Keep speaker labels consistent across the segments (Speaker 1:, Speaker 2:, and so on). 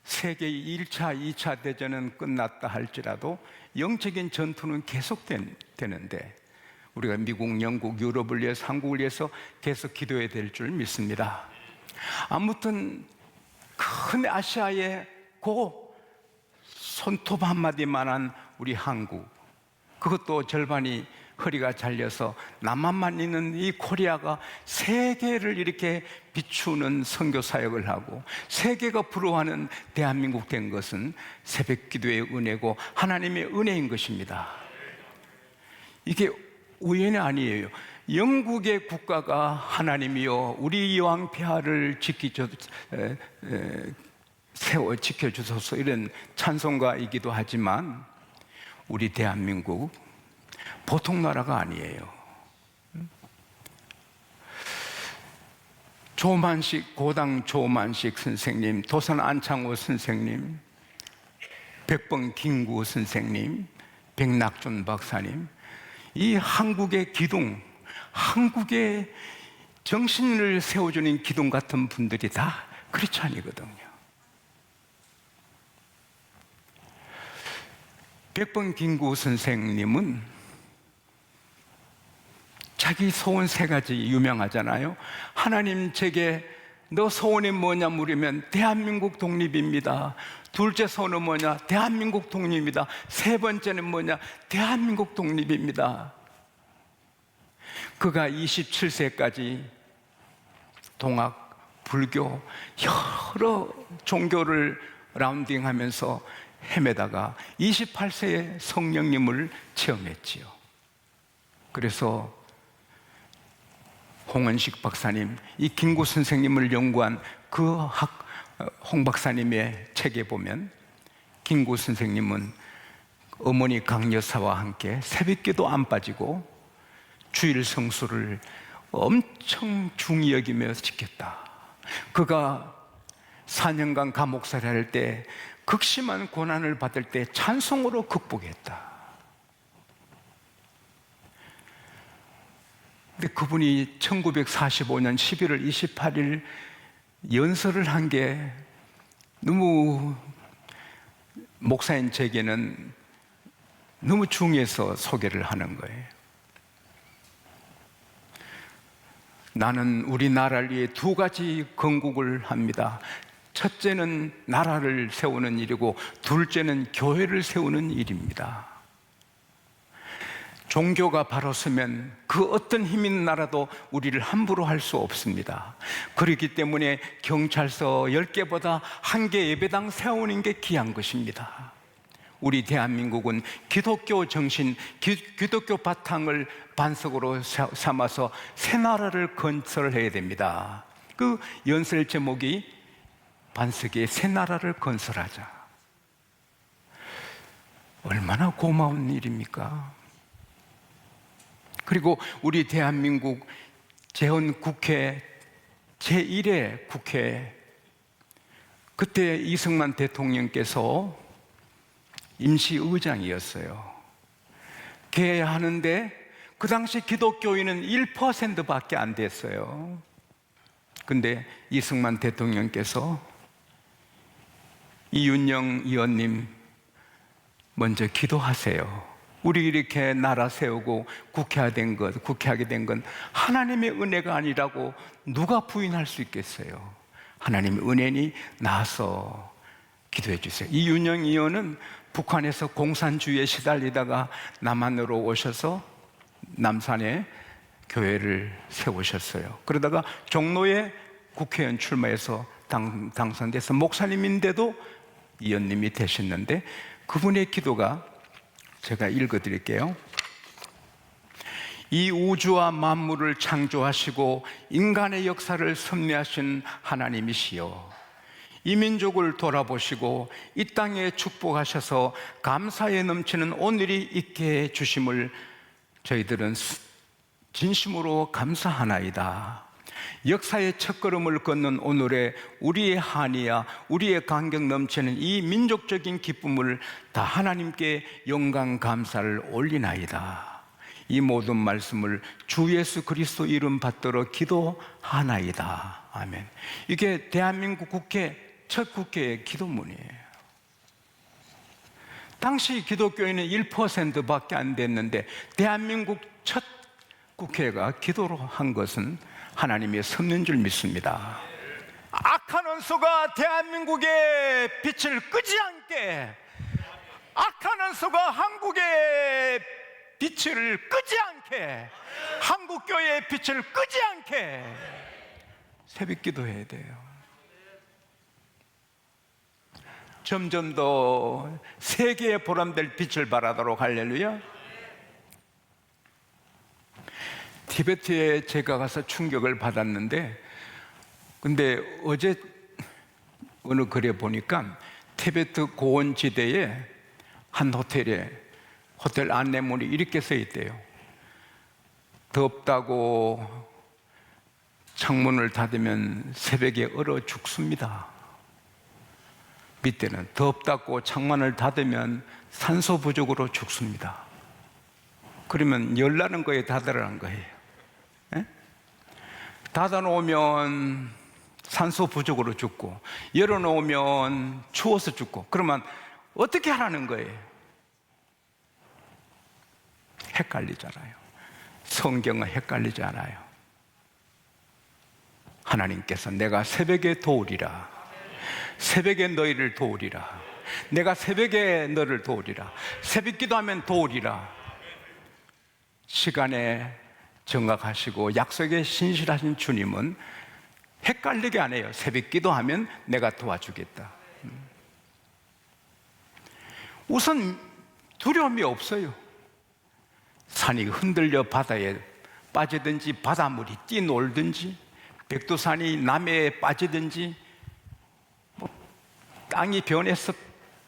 Speaker 1: 세계 1차, 2차 대전은 끝났다 할지라도 영적인 전투는 계속되는데 우리가 미국, 영국, 유럽을 위해서, 한국을 위해서 계속 기도해야 될 줄 믿습니다. 아무튼 큰 아시아의 손톱 한마디만한 우리 한국, 그것도 절반이 허리가 잘려서 남한만 있는 이 코리아가 세계를 이렇게 비추는 선교 사역을 하고 세계가 부러워하는 대한민국 된 것은 새벽 기도의 은혜고 하나님의 은혜인 것입니다. 이게 우연이 아니에요. 영국의 국가가 하나님이여 우리 여왕 폐하를 지켜주소서 이런 찬송가이기도 하지만 우리 대한민국 보통 나라가 아니에요. 고당 조만식 선생님, 도산 안창호 선생님, 백번 김구 선생님, 백낙준 박사님, 이 한국의 기둥, 한국의 정신을 세워주는 기둥 같은 분들이 다 크리스찬이거든요. 백번 김구 선생님은 자기 소원 3가지 유명하잖아요. 하나님 제게 너 소원이 뭐냐 물으면 대한민국 독립입니다. 둘째 소원은 뭐냐? 대한민국 독립입니다. 3번째는 뭐냐? 대한민국 독립입니다. 그가 27세까지 동학, 불교 여러 종교를 라운딩하면서 헤매다가 28세에 성령님을 체험했지요. 그래서 홍원식 박사님, 이 김구 선생님을 연구한 홍 박사님의 책에 보면 김구 선생님은 어머니 강여사와 함께 새벽기도 안 빠지고 주일 성수를 엄청 중히 여기며 지켰다. 그가 4년간 감옥살이 할 때 극심한 고난을 받을 때 찬송으로 극복했다. 근데 그분이 1945년 11월 28일 연설을 한 게 너무 목사인 제게는 너무 중요해서 소개를 하는 거예요. 나는 우리나라를 위해 2가지 건국을 합니다. 첫째는 나라를 세우는 일이고 둘째는 교회를 세우는 일입니다. 종교가 바로 서면 그 어떤 힘 있는 나라도 우리를 함부로 할 수 없습니다. 그렇기 때문에 경찰서 10개보다 1개 예배당 세우는 게 귀한 것입니다. 우리 대한민국은 기독교 정신, 기독교 바탕을 반석으로 삼아서 새 나라를 건설해야 됩니다. 그 연설 제목이 반석의 새 나라를 건설하자. 얼마나 고마운 일입니까? 그리고 우리 대한민국 재헌국회 제1회 국회, 그때 이승만 대통령께서 임시의장이었어요. 개하는데 그 당시 기독교인은 1%밖에 안 됐어요. 근데 이승만 대통령께서 이윤영 의원님 먼저 기도하세요. 우리 이렇게 나라 세우고 국회하게 된 건 하나님의 은혜가 아니라고 누가 부인할 수 있겠어요? 하나님의 은혜니 나와서 기도해 주세요. 이윤영 의원은 북한에서 공산주의에 시달리다가 남한으로 오셔서 남산에 교회를 세우셨어요. 그러다가 종로에 국회의원 출마해서 당선돼서 목사님인데도 의원님이 되셨는데 그분의 기도가 제가 읽어드릴게요. 이 우주와 만물을 창조하시고 인간의 역사를 섭리하신 하나님이시여, 이 민족을 돌아보시고 이 땅에 축복하셔서 감사에 넘치는 오늘이 있게 해주심을 저희들은 진심으로 감사하나이다. 역사의 첫걸음을 걷는 오늘의 우리의 한이야 우리의 감격 넘치는 이 민족적인 기쁨을 다 하나님께 영광 감사를 올리나이다. 이 모든 말씀을 주 예수 그리스도 이름 받들어 기도하나이다. 아멘. 이게 대한민국 국회 첫 국회의 기도문이에요. 당시 기독교인은 1%밖에 안 됐는데 대한민국 첫 국회가 기도로 한 것은 하나님의 섭리인 줄 믿습니다. 악한 원수가 대한민국의 빛을 끄지 않게, 악한 원수가 한국의 빛을 끄지 않게, 한국교회의 빛을 끄지 않게 새벽 기도해야 돼요. 점점 더 세계에 보람될 빛을 발하도록. 할렐루야. 티베트에 제가 가서 충격을 받았는데, 근데 어제 어느 글에 보니까 티베트 고원지대에 한 호텔에 호텔 안내문이 이렇게 써 있대요. 덥다고 창문을 닫으면 새벽에 얼어 죽습니다. 밑에는 덥다고 창문을 닫으면 산소 부족으로 죽습니다. 그러면 열나는 거에 닫으라는 거예요. 에? 닫아놓으면 산소 부족으로 죽고, 열어놓으면 추워서 죽고. 그러면 어떻게 하라는 거예요? 헷갈리잖아요. 성경은 헷갈리지 않아요. 하나님께서 내가 새벽에 도우리라, 새벽에 너희를 도우리라, 내가 새벽에 너를 도우리라, 새벽 기도하면 도우리라. 시간에 정확하시고 약속에 신실하신 주님은 헷갈리게 안 해요. 새벽 기도하면 내가 도와주겠다. 우선 두려움이 없어요. 산이 흔들려 바다에 빠지든지, 바닷물이 뛰놀든지, 백두산이 남해에 빠지든지, 땅이 변해서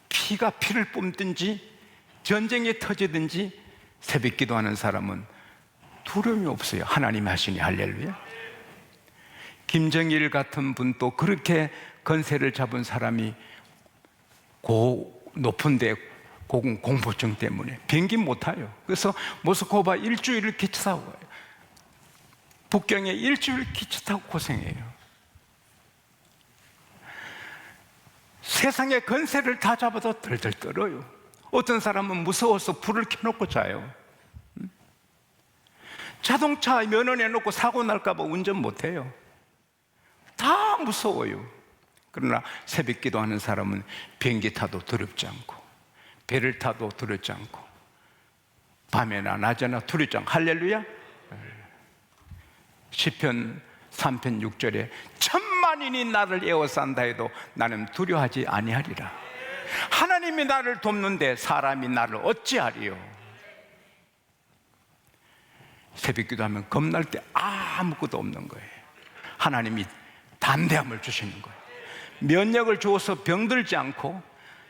Speaker 1: 피가 피를 뿜든지, 전쟁이 터지든지, 새벽 기도하는 사람은 두려움이 없어요. 하나님이 하시니. 할렐루야. 김정일 같은 분도 그렇게 건세를 잡은 사람이 높은 데 공포증 때문에 비행기 못 타요. 그래서 모스크바 일주일을 기차 타고 가요. 북경에 일주일 기차 타고 고생해요. 세상의 건세를 다 잡아도 덜덜 떨어요. 어떤 사람은 무서워서 불을 켜놓고 자요. 자동차 면허 내놓고 사고 날까 봐 운전 못해요. 다 무서워요. 그러나 새벽 기도하는 사람은 비행기 타도 두렵지 않고, 배를 타도 두렵지 않고, 밤에나 낮에나 두렵지 않고. 할렐루야. 시편 3편 6절에 천만인이 나를 에워싼다 해도 나는 두려워하지 아니하리라. 하나님이 나를 돕는데 사람이 나를 어찌하리요. 새벽 기도하면 겁날 때 아무것도 없는 거예요. 하나님이 담대함을 주시는 거예요. 면역을 주어서 병들지 않고,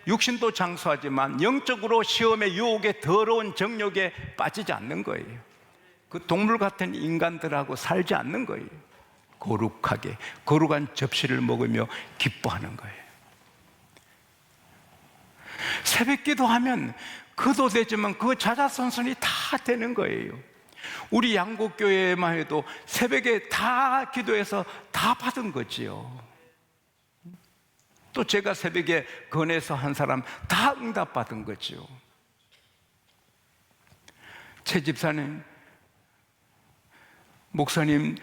Speaker 1: 육신도 장수하지만 영적으로 시험의 유혹에 더러운 정욕에 빠지지 않는 거예요. 그 동물 같은 인간들하고 살지 않는 거예요. 거룩하게 거룩한 접시를 먹으며 기뻐하는 거예요. 새벽 기도하면 그도 되지만 그 자자손손이 다 되는 거예요. 우리 양곡교회만 해도 새벽에 다 기도해서 다 받은 거지요. 또 제가 새벽에 건해서 한 사람 다 응답받은 거지요. 최 집사님, 목사님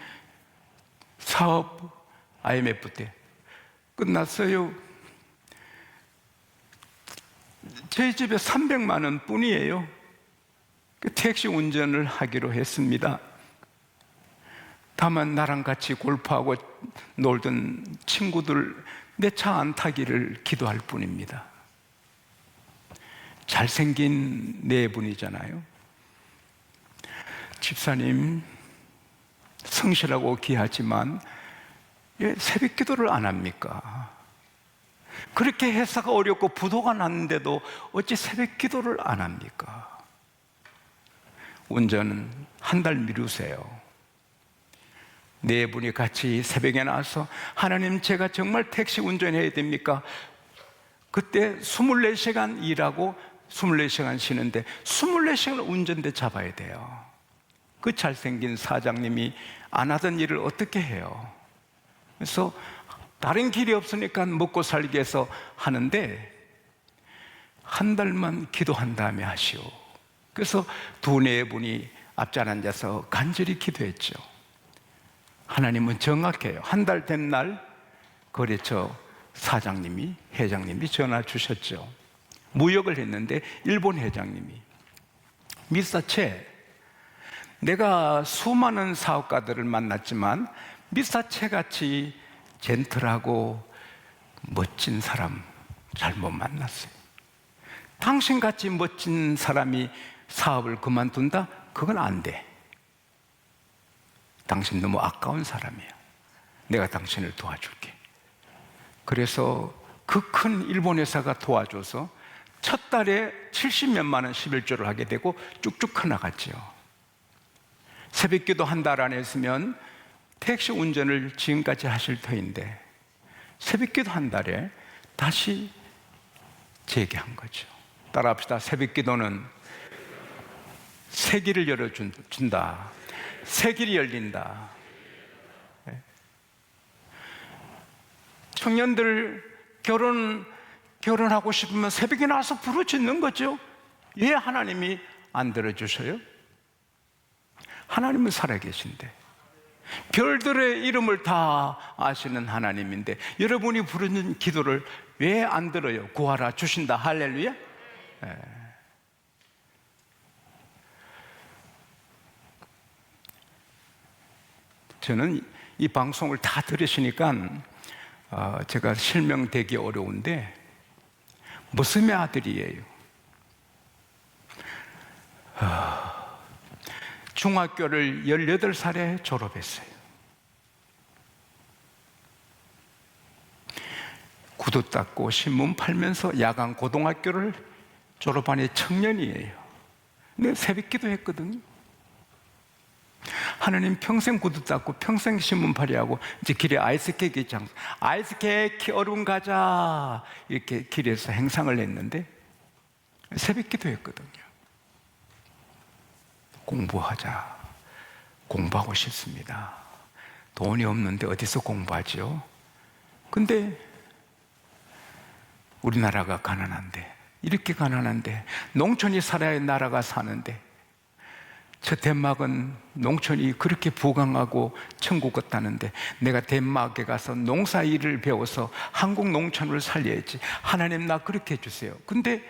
Speaker 1: 사업 IMF 때 끝났어요. 제 집에 300만 원 뿐이에요. 택시 운전을 하기로 했습니다. 다만 나랑 같이 골프하고 놀던 친구들 내 차 안 타기를 기도할 뿐입니다. 잘생긴 네 분이잖아요. 집사님, 성실하고 귀하지만 왜 새벽 기도를 안 합니까? 그렇게 회사가 어렵고 부도가 났는데도 어찌 새벽 기도를 안 합니까? 운전은 한 달 미루세요. 네 분이 같이 새벽에 나와서 하나님, 제가 정말 택시 운전해야 됩니까? 그때 24시간 일하고 24시간 쉬는데 24시간 운전대 잡아야 돼요. 그 잘생긴 사장님이 안 하던 일을 어떻게 해요? 그래서 다른 길이 없으니까 먹고 살기 위해서 하는데 한 달만 기도한 다음에 하시오. 그래서 두네 분이 앞자리 앉아서 간절히 기도했죠. 하나님은 정확해요. 한 달 된 날 거래처 사장님이, 회장님이 전화 주셨죠. 무역을 했는데 일본 회장님이, 미사체, 내가 수많은 사업가들을 만났지만 미사체같이 젠틀하고 멋진 사람 잘못 만났어요. 당신같이 멋진 사람이 사업을 그만둔다? 그건 안 돼. 당신 너무 아까운 사람이야. 내가 당신을 도와줄게. 그래서 그 큰 일본 회사가 도와줘서 첫 달에 70몇만 원 11조를 하게 되고 쭉쭉 커나갔죠. 새벽기도 한 달 안에 했으면 택시 운전을 지금까지 하실 터인데 새벽기도 한 달에 다시 재개한 거죠. 따라합시다. 새벽기도는 새 길을 열어준다. 새 길이 열린다. 청년들 결혼하고 싶으면 새벽에 나와서 부르짖는 거죠. 왜 하나님이 안 들어주셔요? 하나님은 살아계신데, 별들의 이름을 다 아시는 하나님인데 여러분이 부르는 기도를 왜 안 들어요? 구하라 주신다. 할렐루야. 저는 이 방송을 다 들으시니까 제가 실명되기 어려운데 무스의 아들이에요. 중학교를 18살에 졸업했어요. 구두 닦고 신문 팔면서 야간 고등학교를 졸업한 청년이에요. 근데 새벽 기도했거든요. 하나님, 평생 구두 닦고 평생 신문팔이 하고 이제 길에 아이스케이크 장소, 아이스케이크 얼음 가자, 이렇게 길에서 행상을 했는데 새벽 기도했거든요. 공부하자. 공부하고 싶습니다. 돈이 없는데 어디서 공부하죠? 근데 우리나라가 가난한데, 이렇게 가난한데 농촌이 살아야 나라가 사는데, 저 덴마크는 농촌이 그렇게 부강하고 천국 같다는데 내가 덴마크에 가서 농사일을 배워서 한국 농촌을 살려야지. 하나님, 나 그렇게 해주세요. 근데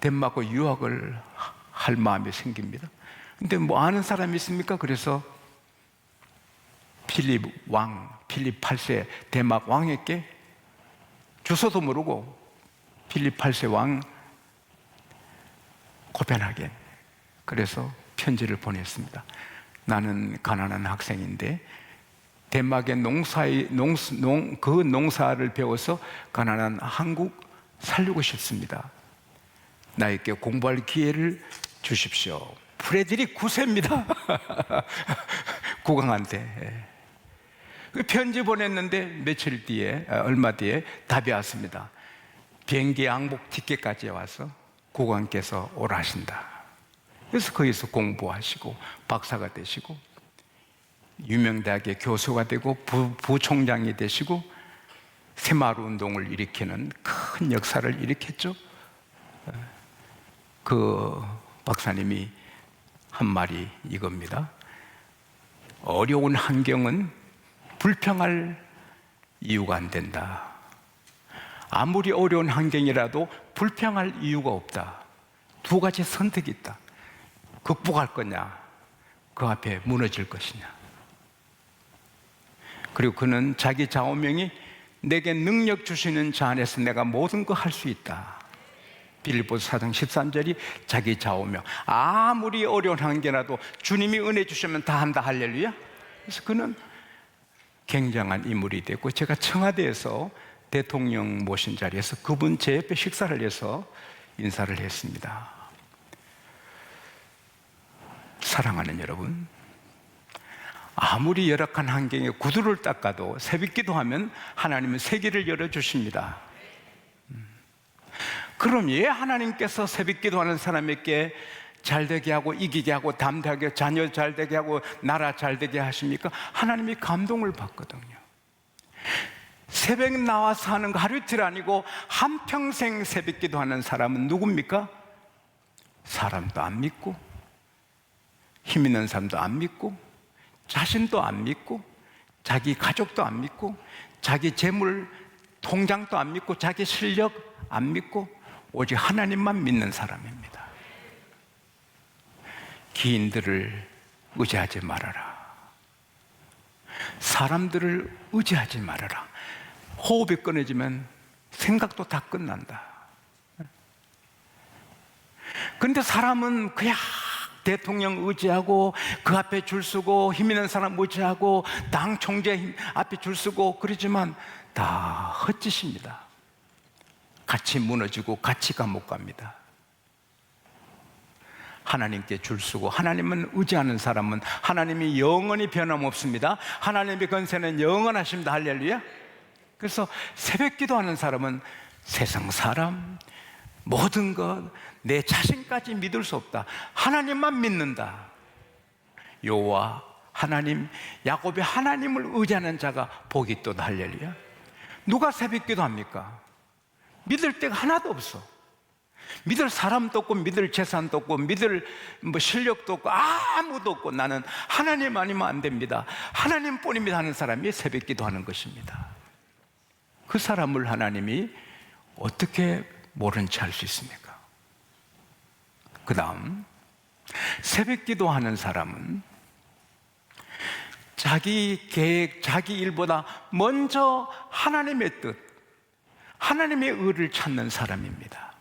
Speaker 1: 덴마크 유학을 할 마음이 생깁니다. 근데 뭐 아는 사람이 있습니까? 그래서 필립 8세 덴마크 왕에게 주소도 모르고 필립 8세 왕 코펜하겐, 그래서 편지를 보냈습니다. 나는 가난한 학생인데 덴마크의 그 농사를 배워서 가난한 한국 살리고 싶습니다. 나에게 공부할 기회를 주십시오. 프레드릭 9세입니다. 국왕한테. 그 편지 보냈는데 며칠 뒤에, 얼마 뒤에 답이 왔습니다. 비행기 항복 티켓까지 와서 국왕께서 오라 하신다. 그래서 거기서 공부하시고 박사가 되시고 유명대학의 교수가 되고 부총장이 되시고 새마을 운동을 일으키는 큰 역사를 일으켰죠. 그 박사님이 한 말이 이겁니다. 어려운 환경은 불평할 이유가 안 된다. 아무리 어려운 환경이라도 불평할 이유가 없다. 두 가지 선택이 있다. 극복할 거냐, 그 앞에 무너질 것이냐. 그리고 그는 자기 좌우명이 내게 능력 주시는 자 안에서 내가 모든 거 할 수 있다. 빌립보서 4장 13절이 자기 좌우명. 아무리 어려운 환경이라도 주님이 은혜 주시면 다 한다. 할렐루야. 그래서 그는 굉장한 인물이 됐고, 제가 청와대에서 대통령 모신 자리에서 그분 제 옆에 식사를 해서 인사를 했습니다. 사랑하는 여러분, 아무리 열악한 환경에 구두를 닦아도 새벽 기도하면 하나님은 세계를 열어주십니다. 그럼 왜 하나님께서 새벽 기도하는 사람에게 잘되게 하고 이기게 하고 담대하게 자녀 잘되게 하고 나라 잘되게 하십니까? 하나님이 감동을 받거든요. 새벽 나와서 하는 거 하루 이틀 아니고 한평생 새벽 기도하는 사람은 누굽니까? 사람도 안 믿고, 힘 있는 사람도 안 믿고, 자신도 안 믿고, 자기 가족도 안 믿고, 자기 재물, 통장도 안 믿고, 자기 실력 안 믿고, 오직 하나님만 믿는 사람입니다. 기인들을 의지하지 말아라. 사람들을 의지하지 말아라. 호흡이 끊어지면 생각도 다 끝난다. 그런데 사람은 그냥 대통령 의지하고 그 앞에 줄 서고 힘 있는 사람 의지하고 당 총재 앞에 줄 서고 그러지만 다 헛짓입니다. 같이 무너지고 같이 감옥 갑니다. 하나님께 줄 서고 하나님은 의지하는 사람은 하나님이 영원히 변함없습니다. 하나님의 권세는 영원하십니다. 할렐루야. 그래서 새벽 기도하는 사람은 세상 사람, 모든 것, 내 자신까지 믿을 수 없다. 하나님만 믿는다. 여호와 하나님, 야곱의 하나님을 의지하는 자가 복이 있도다. 할렐루야. 누가 새벽 기도합니까? 믿을 데가 하나도 없어. 믿을 사람도 없고 믿을 재산도 없고 믿을 실력도 없고 아무도 없고 나는 하나님 아니면 안 됩니다. 하나님뿐입니다 하는 사람이 새벽 기도하는 것입니다. 그 사람을 하나님이 어떻게 모른 채 할 수 있습니까? 그 다음 새벽 기도하는 사람은 자기 계획, 자기 일보다 먼저 하나님의 뜻, 하나님의 의를 찾는 사람입니다.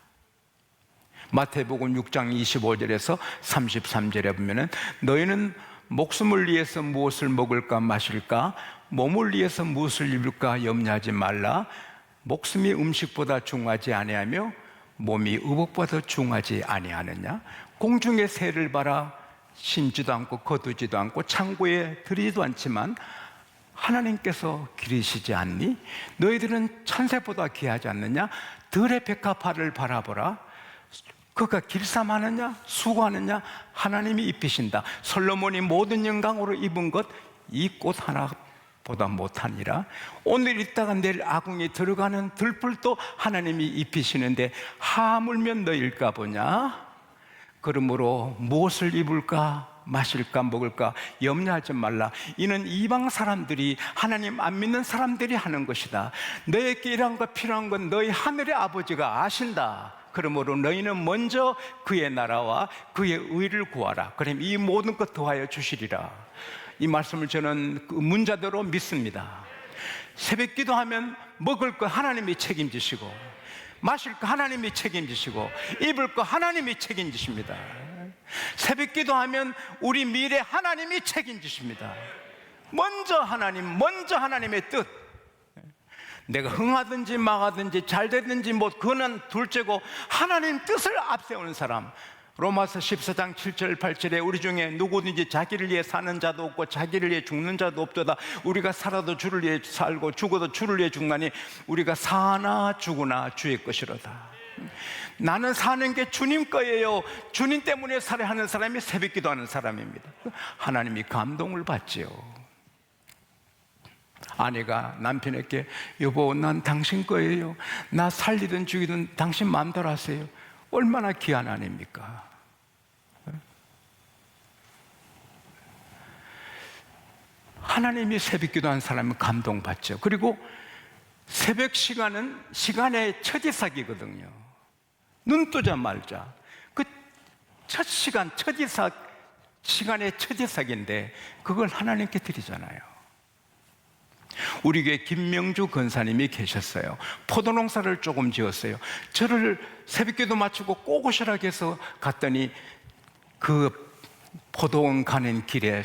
Speaker 1: 마태복음 6장 25절에서 33절에 보면은 너희는 목숨을 위해서 무엇을 먹을까 마실까 몸을 위해서 무엇을 입을까 염려하지 말라. 목숨이 음식보다 중하지 아니하며 몸이 의복보다 중하지 아니하느냐. 공중의 새를 봐라. 심지도 않고 거두지도 않고 창고에 들이지도 않지만 하나님께서 기르시지 않니? 너희들은 천새보다 귀하지 않느냐? 들의 백합화를 바라보라. 그가 길쌈하느냐 수고하느냐 하나님이 입히신다. 솔로몬이 모든 영광으로 입은 것 이 꽃 하나보다 못하니라. 오늘 있다가 내일 아궁이 들어가는 들불도 하나님이 입히시는데 하물며 너일까 보냐. 그러므로 무엇을 입을까 마실까 먹을까 염려하지 말라. 이는 이방 사람들이 하나님 안 믿는 사람들이 하는 것이다. 너에게 일한 것 필요한 건 너희 하늘의 아버지가 아신다. 그러므로 너희는 먼저 그의 나라와 그의 의를 구하라. 그럼 이 모든 것 더하여 주시리라. 이 말씀을 저는 그 문자대로 믿습니다. 새벽 기도하면 먹을 거 하나님이 책임지시고 마실 거 하나님이 책임지시고 입을 거 하나님이 책임지십니다. 새벽 기도하면 우리 미래 하나님이 책임지십니다. 먼저 하나님, 먼저 하나님의 뜻. 내가 흥하든지 망하든지 잘 되든지 뭐 그거는 둘째고 하나님 뜻을 앞세우는 사람. 로마서 14장 7절 8절에 우리 중에 누구든지 자기를 위해 사는 자도 없고 자기를 위해 죽는 자도 없도다. 우리가 살아도 주를 위해 살고 죽어도 주를 위해 죽나니 우리가 사나 죽으나 주의 것이로다. 나는 사는 게 주님 거예요. 주님 때문에 살아야 하는 사람이 새벽 기도하는 사람입니다. 하나님이 감동을 받지요. 아내가 남편에게 여보 난 당신 거예요. 나 살리든 죽이든 당신 마음대로 하세요. 얼마나 귀한 아내입니까? 하나님이 새벽 기도한 사람은 감동받죠. 그리고 새벽 시간은 시간의 첫이삭이거든요. 눈 뜨자 말자 그 첫 시간 첫이삭 시간의 첫이삭인데 그걸 하나님께 드리잖아요. 우리 교회 김명주 권사님이 계셨어요. 포도농사를 조금 지었어요. 저를 새벽기도 마치고 꼭 오시라 해서 갔더니 그 포도원 가는 길에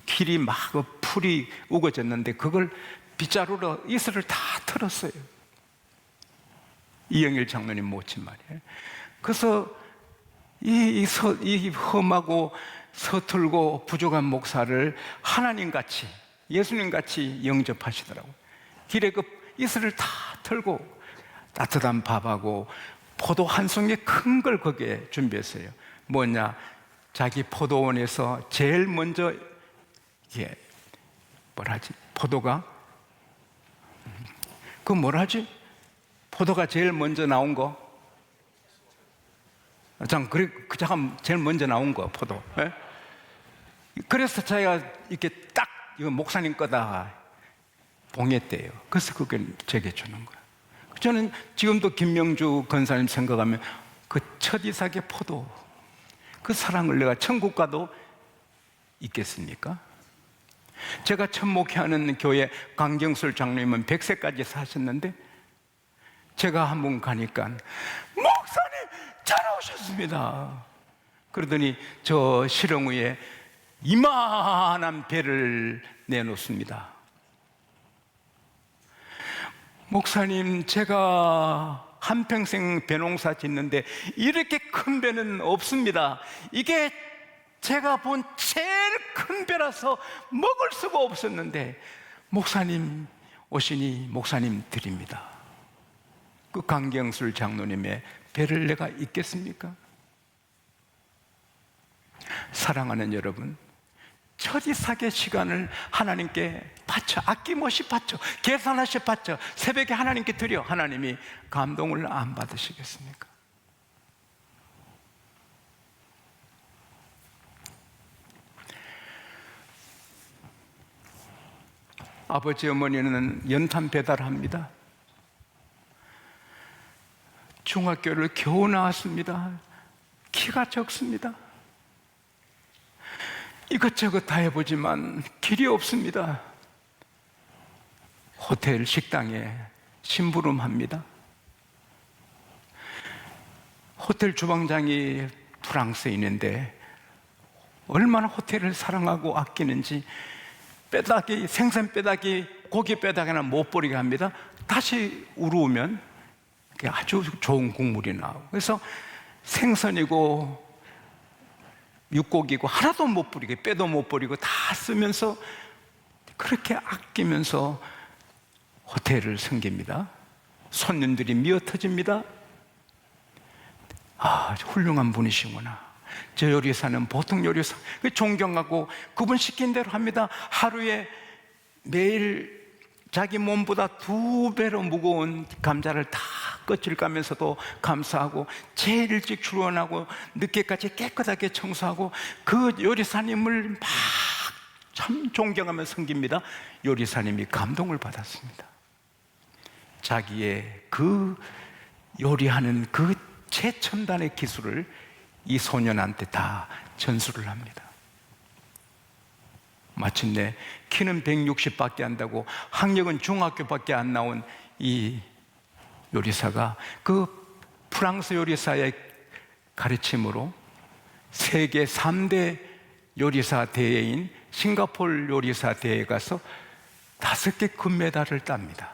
Speaker 1: 길이 막 풀이 우거졌는데 그걸 빗자루로 이슬을 다 털었어요. 이영일 장로님 모친 말이에요. 그래서 이 험하고 서툴고 부족한 목사를 하나님같이 예수님같이 영접하시더라고요. 길에 그 이슬을 다 털고 따뜻한 밥하고 포도 한 송이 큰 걸 거기에 준비했어요. 뭐냐, 자기 포도원에서 제일 먼저 이게 포도가 그 뭐라지? 포도가 제일 먼저 나온 거. 잠깐 제일 먼저 나온 거 포도. 예? 그래서 자기가 이렇게 딱 이거 목사님 거다 봉했대요. 그래서 그걸 제게 주는 거예요. 저는 지금도 김명주 권사님 생각하면 그 첫 이삭의 포도, 그 사랑을 내가 천국 가도 있겠습니까? 제가 첫 목회하는 교회 강경술 장로님은 100세까지 사셨는데 제가 한 번 가니까 목사님 잘 오셨습니다. 그러더니 저 실ong 위에 이만한 배를 내놓습니다. 목사님, 제가 한평생 배농사 짓는데 이렇게 큰 배는 없습니다. 이게 제가 본 제일 큰 배라서 먹을 수가 없었는데 목사님 오시니 목사님 드립니다. 그 강경술 장로님의 배를 내가 잊겠습니까? 사랑하는 여러분, 첫 이삭의 시간을 하나님께 바쳐, 아낌없이 바쳐, 계산하시 바쳐, 새벽에 하나님께 드려. 하나님이 감동을 안 받으시겠습니까? 아버지 어머니는 연탄 배달합니다. 중학교를 겨우 나왔습니다. 키가 적습니다. 이것저것 다 해보지만 길이 없습니다. 호텔 식당에 심부름합니다. 호텔 주방장이 프랑스인인데 얼마나 호텔을 사랑하고 아끼는지 뼈다귀, 생선 뼈다귀, 고기 뼈다귀나 못 버리게 합니다. 다시 우러우면 아주 좋은 국물이 나오고, 그래서 생선이고 육고기고 하나도 못 버리게, 뼈도 못 버리고 다 쓰면서 그렇게 아끼면서 호텔을 섬깁니다. 손님들이 미어터집니다. 아, 훌륭한 분이시구나. 저 요리사는 보통 요리사, 존경하고 그분 시킨 대로 합니다. 하루에 매일 자기 몸보다 2배로 무거운 감자를 다 껍질 까면서도 감사하고 제일 일찍 출근하고 늦게까지 깨끗하게 청소하고 그 요리사님을 막 참 존경하며 섬깁니다. 요리사님이 감동을 받았습니다. 자기의 그 요리하는 그 최첨단의 기술을 이 소년한테 다 전수를 합니다. 마침내 키는 160밖에 안 되고 학력은 중학교밖에 안 나온 이 요리사가 그 프랑스 요리사의 가르침으로 세계 3대 요리사 대회인 싱가포르 요리사 대회에 가서 5개 금메달을 땁니다.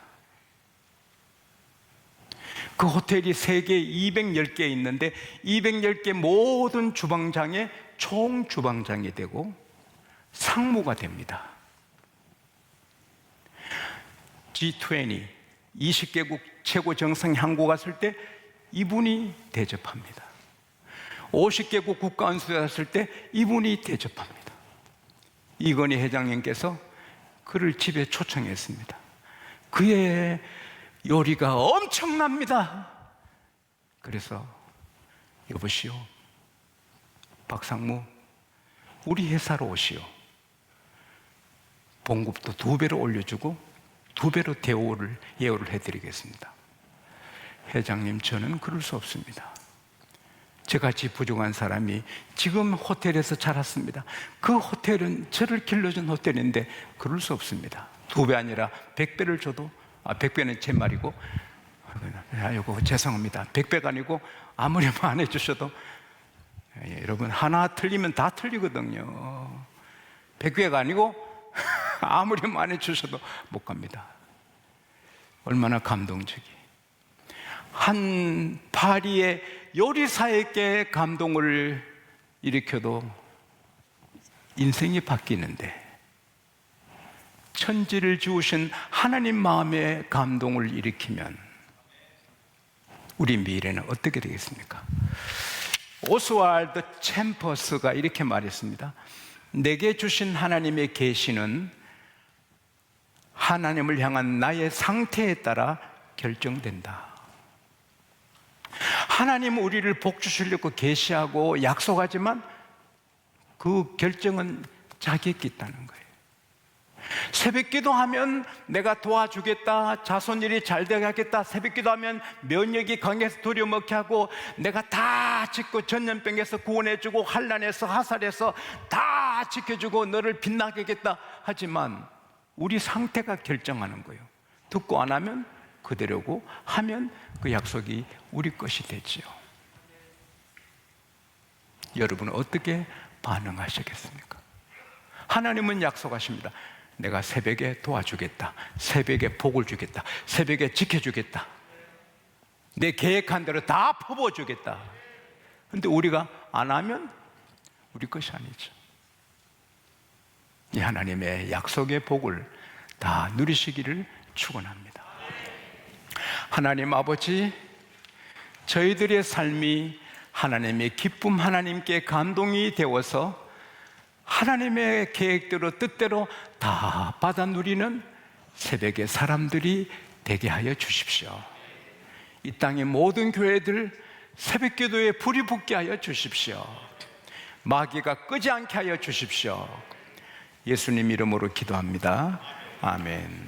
Speaker 1: 그 호텔이 세계 210개 있는데 210개 모든 주방장의 총 주방장이 되고 상무가 됩니다. G20, 20개국 최고 정상 향고 갔을 때 이분이 대접합니다. 50개국 국가원수에 갔을 때 이분이 대접합니다. 이건희 회장님께서 그를 집에 초청했습니다. 그의 요리가 엄청납니다. 그래서 여보시오, 박상무, 우리 회사로 오시오. 봉급도 2배로 올려주고 2배로 예우를 해드리겠습니다. 회장님, 저는 그럴 수 없습니다. 저같이 부족한 사람이 지금 호텔에서 자랐습니다. 그 호텔은 저를 길러준 호텔인데 그럴 수 없습니다. 2배 아니라 100배를 줘도, 100배는 제 말이고, 이거 죄송합니다. 100배가 아니고 아무리 안 해주셔도, 여러분 하나 틀리면 다 틀리거든요. 100배가 아니고 아무리 안 해주셔도 못 갑니다. 얼마나 감동적이. 한 파리의 요리사에게 감동을 일으켜도 인생이 바뀌는데, 천지를 지으신 하나님 마음에 감동을 일으키면 우리 미래는 어떻게 되겠습니까? 오스왈드 챔퍼스가 이렇게 말했습니다. 내게 주신 하나님의 계시는 하나님을 향한 나의 상태에 따라 결정된다. 하나님은 우리를 복 주시려고 계시하고 약속하지만 그 결정은 자기에게 있다는 거예요. 새벽 기도하면 내가 도와주겠다, 자손일이 잘 되게 하겠다, 새벽 기도하면 면역이 강해서 두려먹게 하고 내가 다 짓고 전염병에서 구원해주고 환난에서 하살에서 다 지켜주고 너를 빛나게 하겠다 하지만 우리 상태가 결정하는 거예요. 듣고 안 하면 그대로고 하면 그 약속이 우리 것이 되지요. 여러분은 어떻게 반응하시겠습니까? 하나님은 약속하십니다. 내가 새벽에 도와주겠다, 새벽에 복을 주겠다, 새벽에 지켜주겠다, 내 계획한 대로 다 퍼부어주겠다. 그런데 우리가 안 하면 우리 것이 아니죠. 이 하나님의 약속의 복을 다 누리시기를 축원합니다. 하나님 아버지, 저희들의 삶이 하나님의 기쁨, 하나님께 감동이 되어서 하나님의 계획대로 뜻대로 다 받아 누리는 새벽의 사람들이 되게 하여 주십시오. 이 땅의 모든 교회들 새벽 기도에 불이 붙게 하여 주십시오. 마귀가 끄지 않게 하여 주십시오. 예수님 이름으로 기도합니다. 아멘.